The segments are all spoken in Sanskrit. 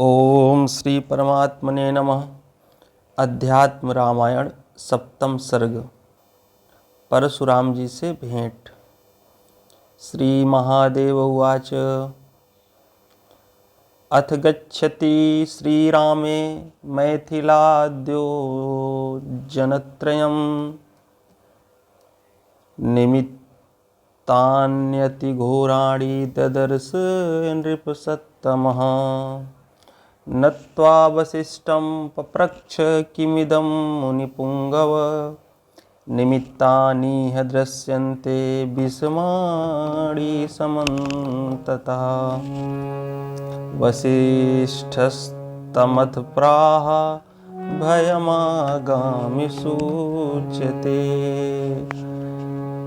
ओम श्री परमात्मने नमः। अध्यात्म रामायण सप्तम सर्ग। परशुराम जी से भेंट। श्री महादेव उवाच। अथ गच्छति श्रीरामे मैथिलाद्यो जनत्रयम् निमित्तान्यतिघोराणि ददर्श नृपसत्तमः। नत्वा वसिष्ठं पप्रच्छ किमिदं मुनिपुङ्गव। निमित्तानि ह दृश्यन्ते विस्माणि समन्ततः। वसिष्ठस्तमथ प्राह भयमागामि सूच्यते।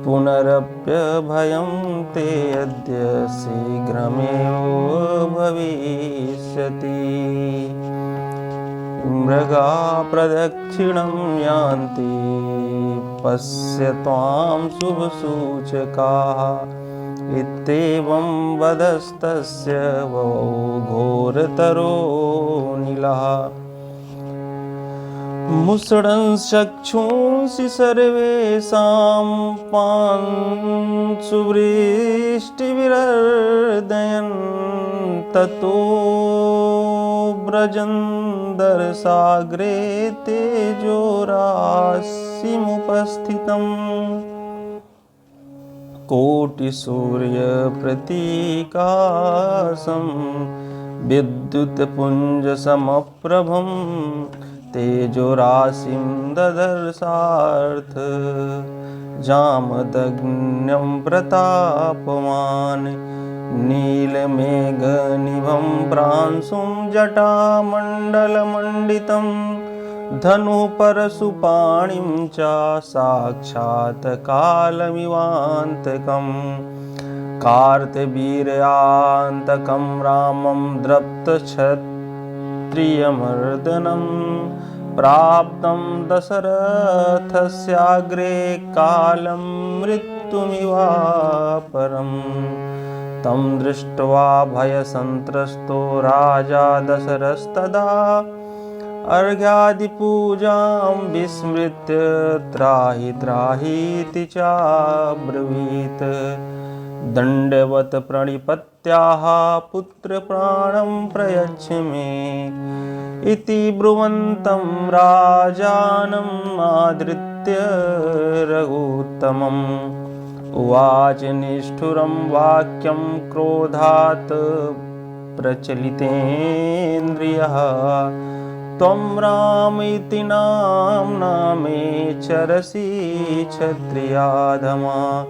पुनरप्यभयं ते अद्य शीघ्रमेव भविष्यति। मृगा प्रदक्षिणं यान्ति पश्य त्वां शुभसूचकाः। इत्येवं वदस्तस्य ववौ घोरतरो नीलः। मुषडंश्चक्षुंषि सर्वेषां पांशुवृष्टिविरर्दयन्। ततो व्रजन्दरसागरे तेजोराशिमुपस्थितम्। कोटिसूर्यप्रतीकाशं विद्युत्पुञ्जसमप्रभम्। तेजोराशिं ददर्शार्थ जामदग्न्यं प्रतापवान्। नीलमेघनिभं प्रांशुं जटामण्डलमण्डितं। धनुःपरशुपाणिं च साक्षात् कालमिवान्तकम्। कार्तवीर्यान्तकं रामं द्रप्तक्षत्रियमर्दनं। प्राप्तं दशरथस्याग्रे कालं मृत्युमिवापरम्। तं दृष्ट्वा भयसन्त्रस्तो राजा दशरथस्तदा अर्घ्यादिपूजां विस्मृत्य त्राहि त्राहीति चाब्रवीत्। दण्डवत् प्रणिपत्याः पुत्रप्राणं प्रयच्छ मे। इति ब्रुवन्तं राजानम् आदृत्य रघुत्तमम्। उवाच निष्ठुरं वाक्यं क्रोधात् प्रचलितेन्द्रियः। त्वं राम इति नाम्ना मे चरसि क्षत्रियाधमा।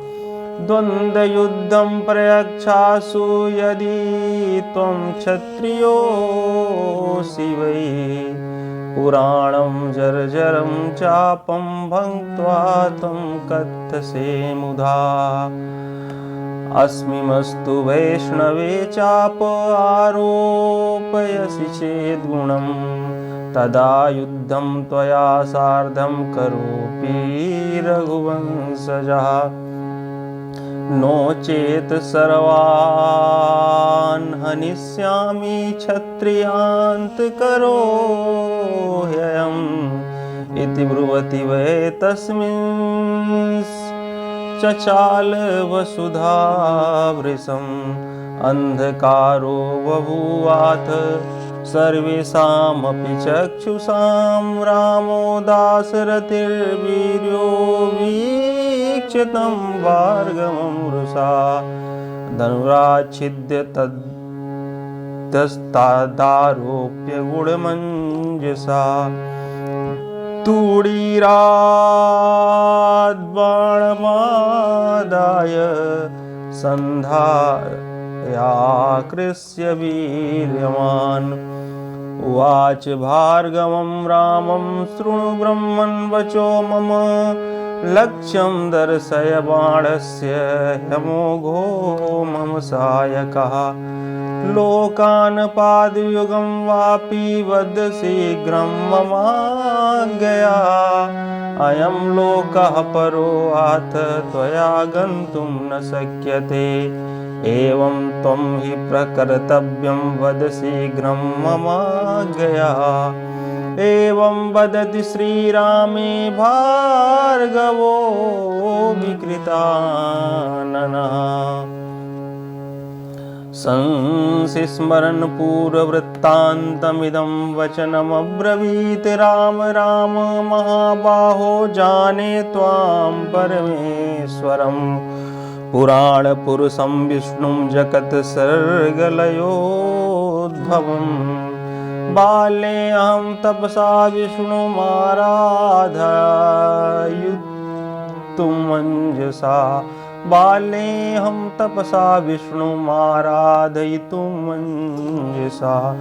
द्वन्द्वयुद्धं प्रयच्छासु यदि त्वं क्षत्रियोऽसि वै। पुराणं जर्जरं चापं भङ्क्त्वा त्वं कथसे मुधा। अस्मिमस्तु वैष्णवे चाप आरोपयसि चेद्गुणं। तदा युद्धं त्वया सार्धं करोपि रघुवंशजः। नो चेत् सर्वान् हनिष्यामि क्षत्रियान्तकरो ह्ययम्। इति ब्रुवति वै तस्मिन् चचाल वसुधावृशम्। अन्धकारो बभूवाथ सर्वेषामपि चक्षुषां। रामो दाशरथिर्वीर्यो वीक्ष्य तं भार्गवं वृषा। धनुराच्छिद्य तद्हस्तादारोप्य गूढमञ्जसा। तूणीराद्बाणमादाय सन्धायाकृष्य वीर्यवान्। उवाच भार्गवं रामं शृणु ब्रह्मन् वचो मम। लक्ष्यं दर्शय बाणस्य ह्यमोघो मम सहायकः। लोकान् पादयुगं वापि वद शीघ्रं ममाज्ञया। अयं लोकः परो अथ त्वया गन्तुं न शक्यते। एवं त्वं हि प्रकर्तव्यं वद शीघ्रं ममाज्ञया। एवं वदति श्रीरामे भार्गवो विकृताननः। संस्मरन् पूर्ववृत्तान्तमिदं वचनमब्रवीत् राम राम महाबाहो जाने त्वां परमेश्वरम् पुराणपुरुषं विष्णुं जगत्सर्गलयोद्भवम्। बाल्ये अहं तपसा विष्णुमाराधयितुमञ्जसा। बाल्येऽहं तपसा विष्णुमाराधयितुमञ्जसा।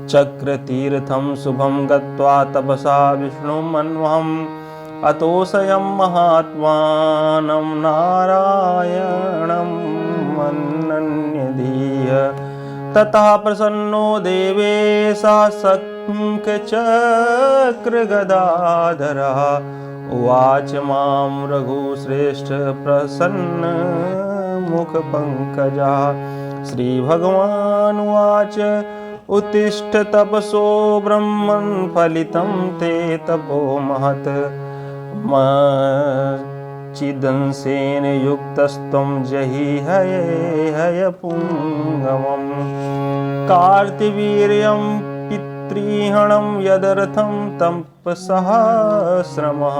चक्रतीर्थं शुभं गत्वा तपसा विष्णुमन्वहम्। अतोऽयं महात्मानं नारायणं मन्यधीय। ततः प्रसन्नो देवेशः शङ्खचक्रगदाधरः। उवाच मां रघुश्रेष्ठ प्रसन्न मुखपङ्कजः। श्रीभगवानुवाच उत्तिष्ठ तपसो ब्रह्मन् फलितं ते तपो महत्। मच्चिदंशेन युक्तस्त्वं जहि हयपुङ्गमम्। कार्तवीर्यं पितृहणं यदर्थं तपसहस्रमः।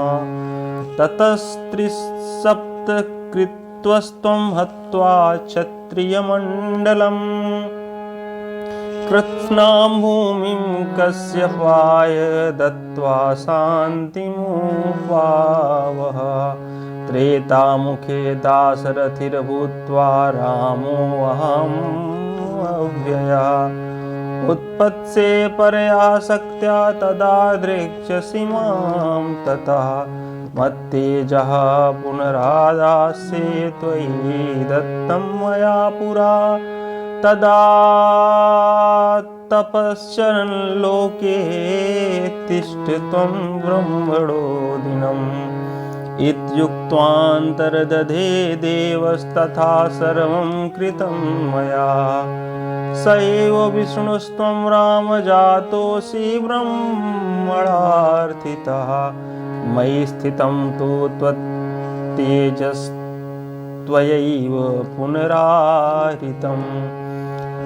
ततस्त्रिसप्तकृत्वस्त्वं हत्वा क्षत्रियमण्डलम्। कृत्स्नां भूमिं कश्यपाय दत्त्वा शान्तिमुपावह। त्रेतामुखे दाशरथिर्भूत्वा रामोऽहमव्ययः। उत्पत्से परया शक्त्या तदा द्रक्ष्यसि मां ततः। मत्तेजः पुनरादास्ये त्वयि दत्तं मया पुरा। तदा तपश्चरन् लोके तिष्ठ त्वं ब्रह्मणो दिनम्। इत्युक्त्वान्तर्दधे देवस्तथा सर्वं कृतं मया। स एव विष्णुस्त्वं राम जातोऽसि ब्रह्मणार्थितः। मयि स्थितं तु त्वत्तेजस्त्वयैव पुनराहृतम्।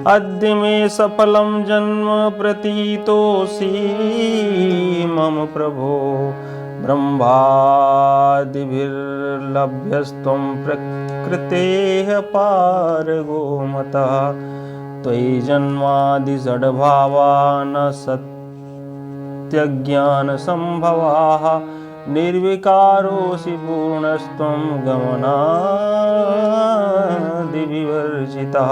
अद्य मे सफलं जन्म प्रतीतोऽसि मम प्रभो। ब्रह्मादिभिर्लभ्यस्त्वं प्रकृतेः पारगो मतः। त्वयि जन्मादिषड्भावा न सत्यज्ञानसम्भवाः। निर्विकारोऽसि पूर्णस्त्वं गमनादिविवर्जितः।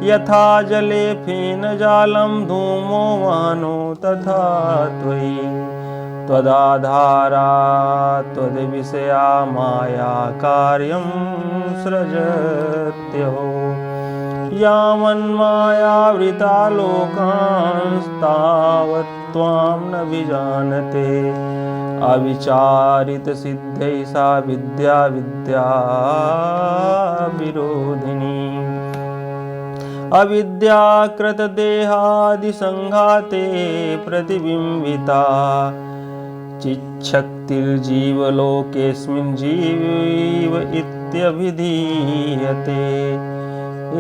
यथा जले फेनजालं धूमो वहनो तथा त्वयि। त्वदाधारा त्वद्विषया माया कार्यं सृजत्यहो। यावन्मायावृता लोकांस्तावत् त्वां न विजानते। अविचारितसिद्ध्यै सा विद्या विद्याविरोधिनी। अविद्याकृतदेहादिसङ्घाते प्रतिबिम्बिता। चिच्छक्तिर्जीवलोकेऽस्मिन् जीव इत्यभिधीयते।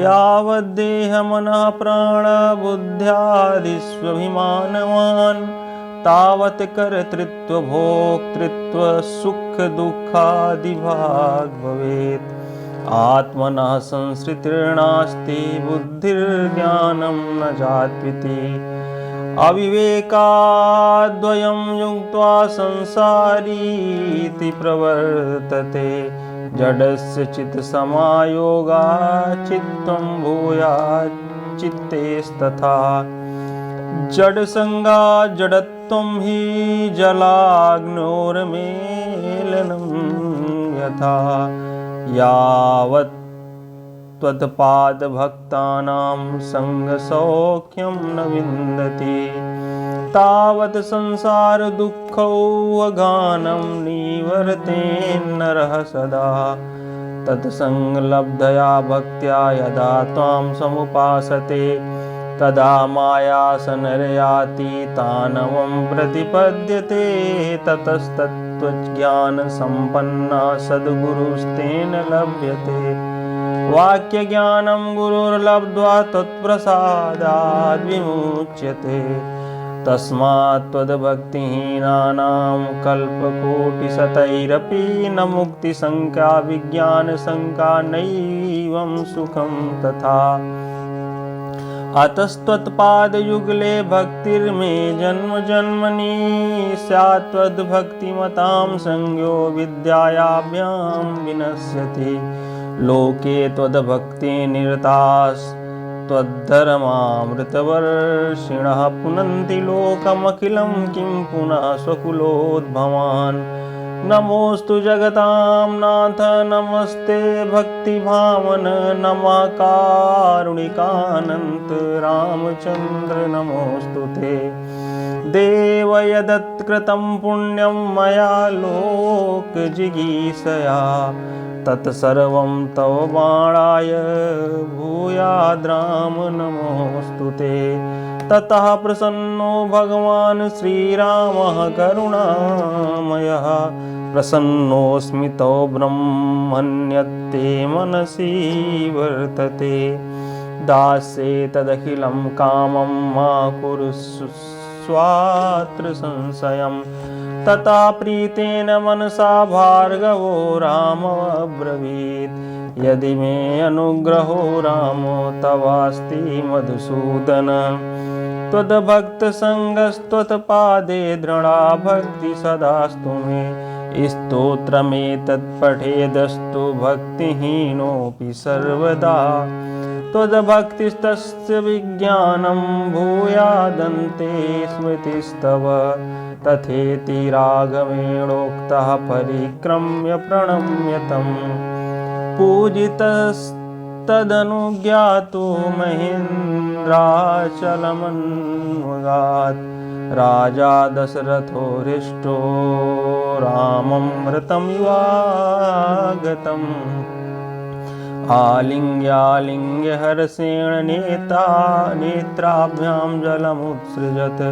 यावद्देहमनः प्राणबुद्ध्यादिष्वभिमानवान् तावत् कर्तृत्व भोक्तृत्व सुख दुःखादिभाग् भवेत्। आत्मनः संसृतिर्नास्ति बुद्धिर्ज्ञानं न जात्विति। अविवेकाद्वयं युक्त्वा संसारीति प्रवर्तते। जडस्य चित्तसमायोगा चित्तं भूयाच्चित्तेस्तथा। जडसंगा जडत्वं हि जलाग्नोर्मेलनं यथा। यावत् त्वत्पादभक्तानां सङ्गसौख्यं न विन्दति तावत् संसारदुःखौ अगानं निवर्तेन्नरः सदा। तत्संगलब्धया भक्त्या यदा त्वां समुपासते तदा मायासनरयातीतानवं प्रतिपद्यते। ततस्तत्त्वज्ञानसम्पन्ना सद्गुरुस्तेन लभ्यते। वाक्यज्ञानं गुरुर्लब्ध्वा त्वत्प्रसादाद् विमुच्यते। तस्मात् त्वद्भक्तिहीनानां कल्पकोटिशतैरपि न मुक्तिशङ्का विज्ञानशङ्का नैवं सुखं तथा। अतस्त्वत्पादयुगले भक्तिर्मे जन्म जन्मनि स्यात् त्वद्भक्तिमतां संज्ञो विद्यायाभ्यां विनश्यति। लोके त्वद्धर्मामृतवर्षिणः पुनन्ति लोकमखिलं किं पुनः स्वकुलोद्भवान्। नमोऽस्तु जगतां नाथ नमस्ते भक्तिभावन नमः कारुणिकानन्त रामचन्द्र नमोऽस्तु ते। देव यदत्कृतं पुण्यं मया लोकजिगीषया तत्सर्वं तव बाणाय भूयाद्राम नमोऽस्तु ते। ततः प्रसन्नो भगवान् श्रीरामः करुणामयः प्रसन्नोऽस्मि तव ब्रह्मण्यत्ते मनसि वर्तते। दास्ये तदखिलं कामं मा कुरु स्वात्र संशयम्। तथा प्रीतेन मनसा भार्गवो राममब्रवीत् यदि मे अनुग्रहो रामो तवास्ति मधुसूदन। त्वद्भक्तसङ्गस्त्वत्पादे दृढा भक्ति सदास्तु मे। स्तोत्रमेतत्पठेदस्तु भक्तिहीनोऽपि सर्वदा। त्वद्भक्तिस्तस्य विज्ञानं भूयादन्ते स्मृतिस्तव। तथेति राघवेणोक्तः परिक्रम्य प्रणम्य तम्। पूजितस्तदनुज्ञातो महेन्द्राचलमन्वगात् राजा दशरथो हृष्टो राममृतमिवागतम्। आलिङ्ग्यालिङ्ग्य हर्षेण नेत्राभ्यां जलमुत्सृजत्।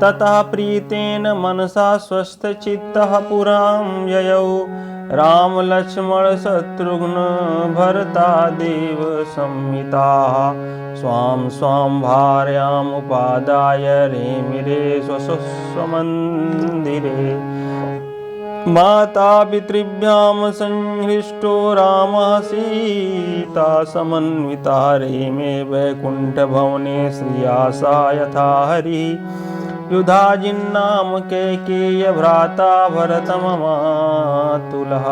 ततः प्रीतेन मनसा स्वस्थचित्तः पुरां ययौ। राम लक्ष्मण शत्रुघ्न भरतादेव संहिताः स्वां स्वां भार्यामुपादाय रेमिरे स्वमन्दिरे। माता पितृभ्यां संहृष्टो रामः सीता समन्विता रेमे वैकुण्ठभवने श्रियासा यथा हरिः। युधाजिन्नाम कैकेय्य भ्राता भरतममातुलः।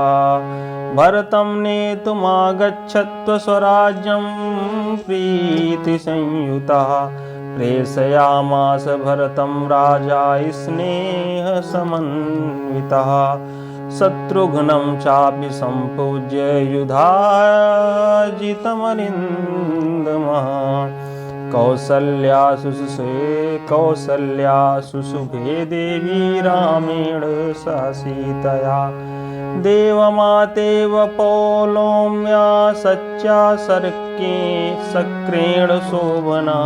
भरतं नेतुमागच्छत्व स्वराज्यं प्रीतिसंयुतः। प्रेषयामास भरतं राजा स्नेहसमन्वितः। शत्रुघ्नं चापि सम्पूज्य युधाजितमरिन्दमः। कौसल्या सुशुभे देवी रामेण सह सीतया। देवमातेव पौलोम्या सच्या सक्रेण शोभना।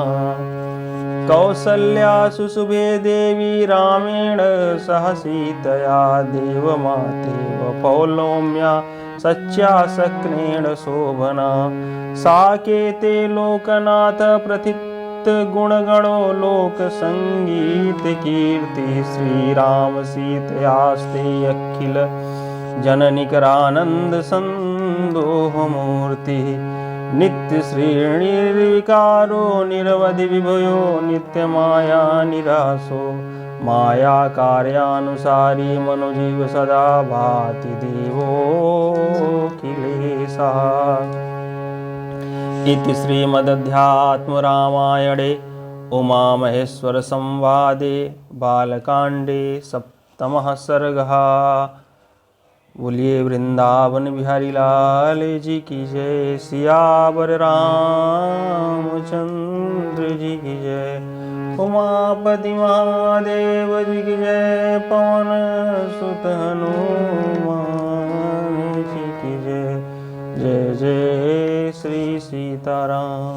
कौसल्या सुशुभे देवी रामेण सह सीतया। देवमातेव पौलोम्या सच्या सक्रेण शोभना। साकेते लोकनाथ प्रथित गुणगणो लोक संगीत कीर्ति। श्रीराम सीतयास्ते अखिल जननिकरानंद संदोह मूर्ति। नित्य श्रीनिर्विकारो निरवधि विभयो नित्य माया निरासो। माया कार्यानुसारी मनुजीव सदा भाति देवोऽखिलेशः। इति श्रीमदध्यात्मरामायणे उमामहेश्वर संवादे बालकांडे सप्तमः सर्गः। बोलिए वृंदावन बिहारी लाल जी की जय। सियावर रामचंद्र जी की जय। उमापति महादेव जी की जय। पवन सुत हनुमान जी की जय। जय जय श्री सीताराम।